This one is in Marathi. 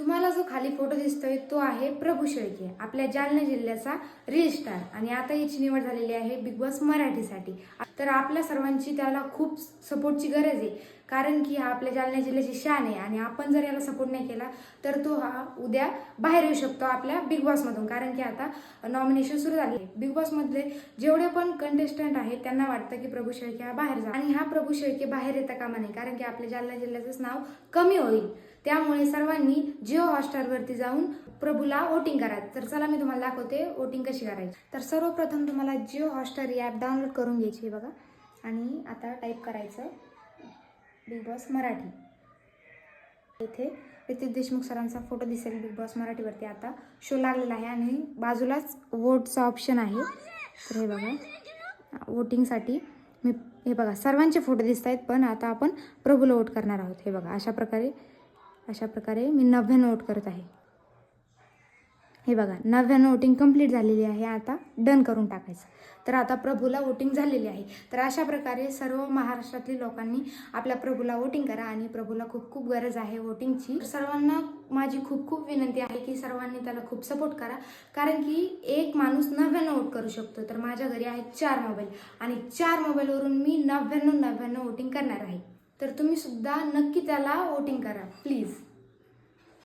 तुम्हाला जो खाली फोटो दिसतोय तो आहे प्रभू शेळके, आपल्या जालना जिल्ह्याचा रील स्टार, आणि आता याची निवड झालेली आहे बिग बॉस मराठीसाठी. तर आपल्या सर्वांची त्याला खूप सपोर्टची गरज आहे, कारण की हा आपल्या जालना जिल्ह्याची शान आहे आणि आपण जर याला सपोर्ट नाही केला तर तो हा उद्या बाहेर येऊ शकतो आपल्या बिग बॉसमधून. कारण की आता नॉमिनेशन सुरू झाले. बिग बॉसमधले जेवढे पण कंटेस्टंट आहेत त्यांना वाटतं की प्रभू शेळके हा बाहेर जा, आणि हा प्रभू शेळके बाहेर येता कामा नये, कारण की आपल्या जालना जिल्ह्याचं नाव कमी होईल. त्यामुळे सर्वांनी जिओ हॉटस्टारवरती जाऊन प्रभूला वोटिंग करा. तर चला मी तुम्हाला दाखवते वोटिंग कशी करायची. तर सर्वप्रथम तुम्हाला जिओ हॉटस्टार ही ॲप डाउनलोड करून घ्यायची बघा, आणि आता टाईप करायचं बिग बॉस मराठी. इथे रितेश देशमुख सरांचा फोटो दिसेल बिग बॉस मराठीवरती आता शो लागलेला आहे, आणि बाजूलाच वोटचा ऑप्शन आहे. तर हे बघा वोटिंगसाठी मी हे बघा सर्वांचे फोटो दिसत आहेत, पण आता आपण प्रभूला वोट करणार आहोत. हे बघा अशा प्रकारे मी 99 वोट करत आहे. हे बघा 99 वोटिंग कंप्लीट झालेली आहे. आता डन करून टाकायचं. तर आता प्रभूला वोटिंग झालेली आहे. तर अशा प्रकारे सर्व महाराष्ट्रातील लोकांनी आपल्या प्रभूला वोटिंग करा, आणि प्रभूला खूप खूप गरज आहे वोटिंगची. सर्वांना माझी खूप खूप विनंती आहे की सर्वांनी त्याला खूप सपोर्ट करा, कारण की एक माणूस 99 वोट करू शकतो. तर माझ्या घरी आहेत 4 मोबाईल, आणि 4 मोबाईलवरून मी 99 वोटिंग करणार आहे. तर तुम्ही सुद्धा नक्की त्याला वोटिंग करा प्लीज.